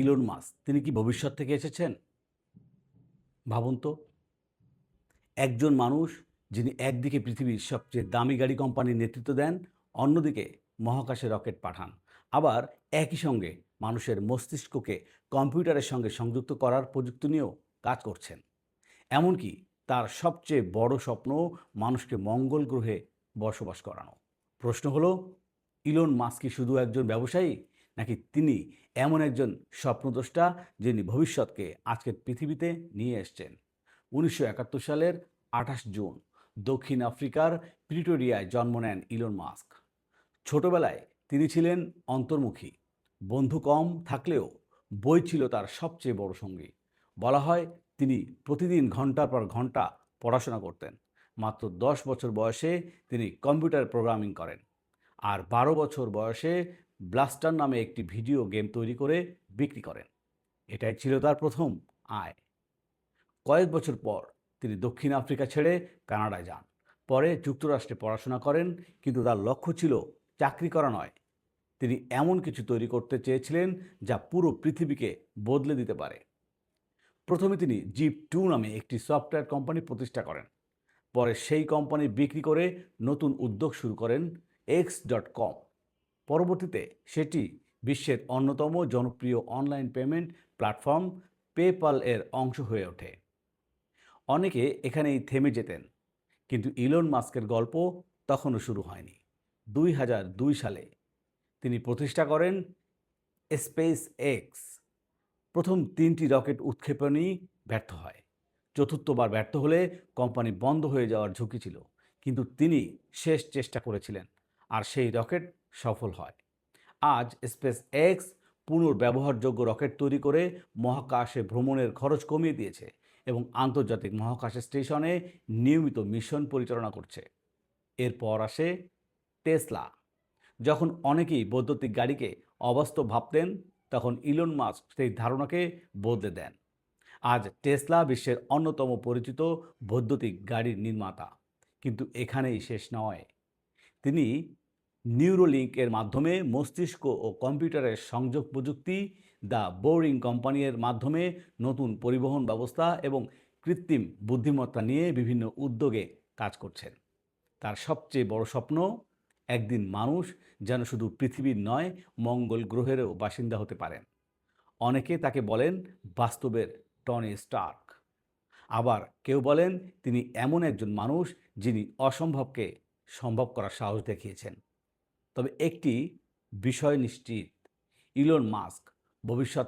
Elon Musk তিনি কি ভবিষ্যৎ থেকে এসেছেন? ভাবুন তো, একজন মানুষ যিনি একদিকে পৃথিবীর সবচেয়ে দামি গাড়ি কোম্পানির নেতৃত্ব দেন, অন্যদিকে মহাকাশে রকেট পাঠান। আবার একই সঙ্গে মানুষের মস্তিষ্ককে কম্পিউটারের সঙ্গে সংযুক্ত করার প্রযুক্তি নিয়েও কাজ করছেন। এমনকি তার সবচেয়ে বড় স্বপ্ন মানুষকে মঙ্গল গ্রহে বসবাস করানো। প্রশ্ন হলো, ইলন মাস্ক কি শুধু একজন ব্যবসায়ী, নাকি তিনি এমন একজন স্বপ্নদ্রষ্টা যিনি ভবিষ্যৎকে আজকের পৃথিবীতে নিয়ে এসছেন? ১৯৭১ সালের ২৮ জুন দক্ষিণ আফ্রিকার প্রিটোরিয়ায় জন্ম নেন ইলন মাস্ক। ছোটবেলায় তিনি ছিলেন অন্তর্মুখী, বন্ধু কম থাকলেও বই ছিল তার সবচেয়ে বড় সঙ্গী। বলা হয় তিনি প্রতিদিন ঘন্টার পর ঘন্টা পড়াশোনা করতেন। মাত্র ১০ বছর বয়সে তিনি কম্পিউটার প্রোগ্রামিং করেন, আর ১২ বছর বয়সে ব্লাস্টার নামে একটি ভিডিও গেম তৈরি করে বিক্রি করেন। এটাই ছিল তার প্রথম আয়। কয়েক বছর পর তিনি দক্ষিণ আফ্রিকা ছেড়ে কানাডায় যান। পরে যুক্তরাষ্ট্রে পড়াশোনা করেন, কিন্তু তার লক্ষ্য ছিল চাকরি করা নয়। তিনি এমন কিছু তৈরি করতে চেয়েছিলেন যা পুরো পৃথিবীকে বদলে দিতে পারে। প্রথমে তিনি জিপ 2 নামে একটি সফটওয়্যার কোম্পানি প্রতিষ্ঠা করেন। পরে সেই কোম্পানি বিক্রি করে নতুন উদ্যোগ শুরু করেন, X.com। পরবর্তীতে সেটি বিশ্বের অন্যতম জনপ্রিয় অনলাইন পেমেন্ট প্ল্যাটফর্ম পেপ্যাল এর অংশ হয়ে ওঠে। অনেকে এখানেই থেমে যেতেন, কিন্তু ইলন মাস্কের গল্প তখনও শুরু হয়নি। ২০০২ সালে তিনি প্রতিষ্ঠা করেন স্পেস এক্স। প্রথম ৩টি রকেট উৎক্ষেপণই ব্যর্থ হয়। চতুর্থবার ব্যর্থ হলে কোম্পানি বন্ধ হয়ে যাওয়ার ঝুঁকি ছিল, কিন্তু তিনি শেষ চেষ্টা করেছিলেন, আর সেই রকেট সফল হয়। আজ স্পেস এক্স পুনর্ব্যবহারযোগ্য রকেট তৈরি করে মহাকাশে ভ্রমণের খরচ কমিয়ে দিয়েছে এবং আন্তর্জাতিক মহাকাশ স্টেশনে নিয়মিত মিশন পরিচালনা করছে। এরপর আসে টেসলা। যখন অনেকেই বৈদ্যুতিক গাড়িকে অবাস্তব ভাবতেন, তখন ইলন মাস্ক সেই ধারণাকে বদলে দেন। আজ টেসলা বিশ্বের অন্যতম পরিচিত বৈদ্যুতিক গাড়ির নির্মাতা। কিন্তু এখানেই শেষ নয়। তিনি নিউরোলিঙ্ক এর মাধ্যমে মস্তিষ্ক ও কম্পিউটারের সংযোগ প্রযুক্তি, দ্য বোরিং কোম্পানির মাধ্যমে নতুন পরিবহন ব্যবস্থা এবং কৃত্রিম বুদ্ধিমত্তা নিয়ে বিভিন্ন উদ্যোগে কাজ করছেন। তার সবচেয়ে বড় স্বপ্ন, একদিন মানুষ যেন শুধু পৃথিবীর নয়, মঙ্গল গ্রহেরও বাসিন্দা হতে পারেন। অনেকে তাকে বলেন বাস্তবের টনি স্টার্ক। আবার কেউ বলেন তিনি এমন একজন মানুষ যিনি অসম্ভবকে সম্ভব করার সাহস দেখিয়েছেন। তবে একটি বিষয় নিশ্চিত, ইলন মাস্ক ভবিষ্যৎ